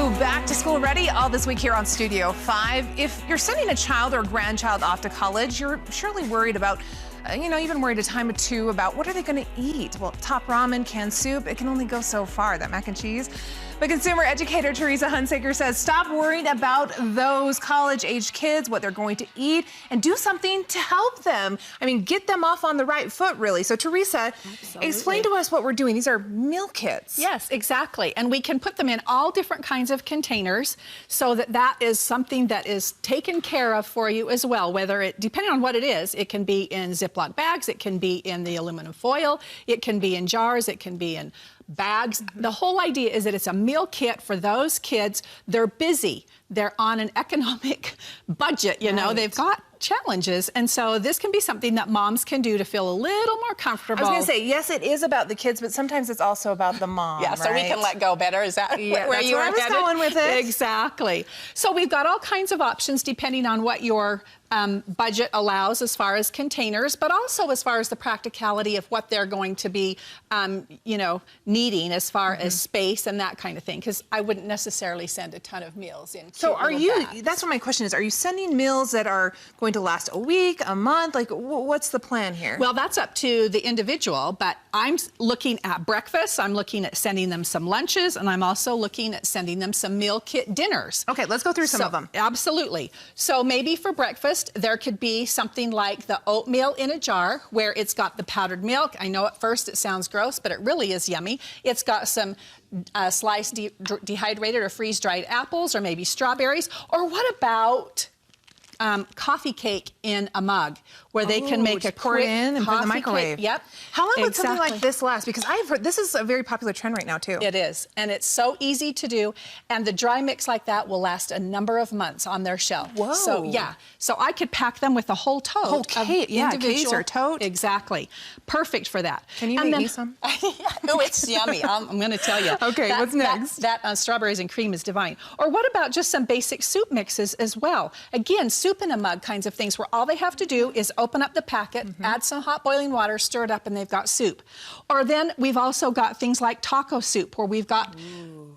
Back to School Ready all this week here on Studio 5. If you're sending a child or grandchild off to college, you're surely worried about, even worried a time or two about what are they going to eat? Well, top ramen, canned soup, it can only go so far, that mac and cheese. But consumer educator Teresa Hunsaker says stop worrying about those college-age kids, what they're going to eat, and do something to help them. I mean, get them off on the right foot, really. So Teresa, explain to us what we're doing. These are meal kits. Yes, exactly. And we can put them in all different kinds of containers so that is something that is taken care of for you as well, depending on what it is, it can be in Ziploc bags, it can be in the aluminum foil, it can be in jars, it can be in bags. The whole idea is that it's a meal kit for those kids. They're busy. They're on an economic budget, Right. They've got challenges. And so this can be something that moms can do to feel a little more comfortable. I was going to say, yes, it is about the kids, but sometimes it's also about the mom, Yeah, so we can let go better. Is that where you were headed? Going with it. Exactly. So we've got all kinds of options depending on what your budget allows as far as containers, but also as far as the practicality of what they're going to be, needing as far as space and that kind of thing, because I wouldn't necessarily send a ton of meals in. So that's what my question is, are you sending meals that are going to last a week, a month? Like, what's the plan here? Well, that's up to the individual, but I'm looking at breakfast, I'm looking at sending them some lunches, and I'm also looking at sending them some meal kit dinners. Okay, let's go through some of them. Absolutely. So maybe for breakfast, there could be something like the oatmeal in a jar where it's got the powdered milk. I know at first it sounds gross, but it really is yummy. It's got some sliced dehydrated or freeze-dried apples or maybe strawberries. Or what about coffee cake in a mug where they can make a pour it in and put it in the microwave. Cake. Yep. How long would something like this last? Because I've heard this is a very popular trend right now too. It is, and it's so easy to do. And the dry mix like that will last a number of months on their shelf. Whoa. So yeah, so I could pack them with a whole tote. Whole case, case or tote. Exactly, perfect for that. Can you make me some? Oh, it's yummy. I'm going to tell you. Okay, what's next? That strawberries and cream is divine. Or what about just some basic soup mixes as well? Again, soup in a mug kinds of things where all they have to do is open up the packet, add some hot boiling water, stir it up, and they've got soup. Or then we've also got things like taco soup where we've got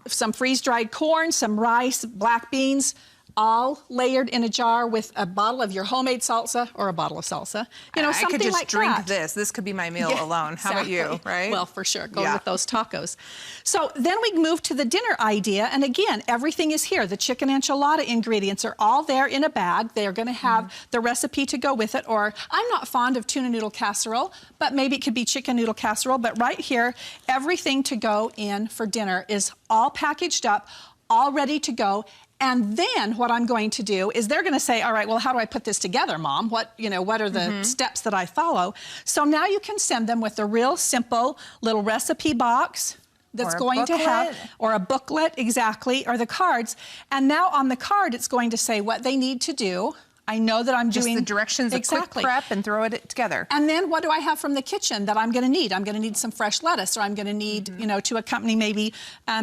some freeze-dried corn, some rice, black beans, all layered in a jar with a bottle of your homemade salsa or a bottle of salsa. I could just drink that. this. This could be my meal alone. How about you, right? Well, for sure. Go with those tacos. So then we move to the dinner idea. And again, everything is here. The chicken enchilada ingredients are all there in a bag. They're going to have the recipe to go with it. Or I'm not fond of tuna noodle casserole, but maybe it could be chicken noodle casserole. But right here, everything to go in for dinner is all packaged up, all ready to go. And then what I'm going to do is they're going to say, all right, well, how do I put this together, Mom? What are the steps that I follow? So now you can send them with a real simple little recipe box that's going to have, or a booklet, exactly, or the cards. And now on the card, it's going to say what they need to do. I know that I'm doing the directions, a quick prep, and throw it together. And then what do I have from the kitchen that I'm going to need? I'm going to need some fresh lettuce, or I'm going to need, to accompany maybe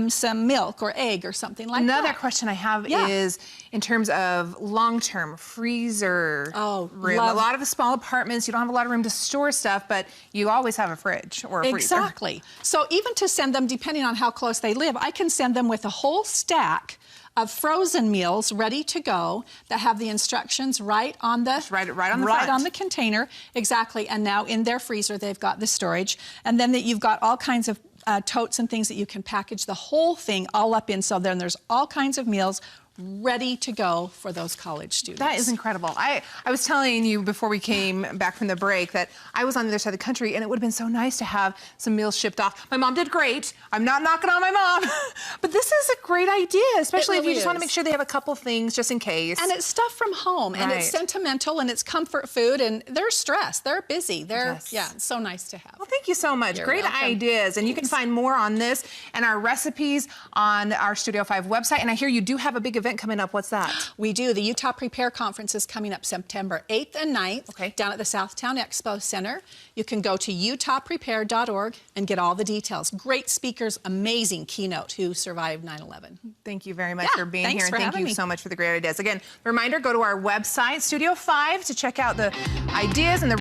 some milk or egg or something like that. Another question I have is in terms of long-term freezer room. A lot of the small apartments, you don't have a lot of room to store stuff, but you always have a fridge or a freezer. Exactly. So even to send them, depending on how close they live, I can send them with a whole stack of frozen meals ready to go that have the instructions right on the on the container. Exactly. And now in their freezer they've got the storage, and then that you've got all kinds of totes and things that you can package the whole thing all up in. So then there's all kinds of meals ready to go for those college students. That is incredible. I was telling you before we came back from the break that I was on the other side of the country, and it would have been so nice to have some meals shipped off. My mom did great. I'm not knocking on my mom, but this is a great idea, especially if you just want to make sure they have a couple things just in case. And it's stuff from home, and it's sentimental, and it's comfort food, and they're stressed, they're busy, it's so nice to have. Well, thank you so much. Great ideas, and you can find more on this and our recipes on our Studio 5 website. And I hear you do have a big event coming up. What's that? We do. The Utah Prepare Conference is coming up September 8th and 9th down at the Southtown Expo Center. You can go to utahprepare.org and get all the details. Great speakers, amazing keynote who survived 9/11. Thank you very much for being here, and thank you so much for the great ideas. Again, reminder, go to our website, Studio 5, to check out the ideas and the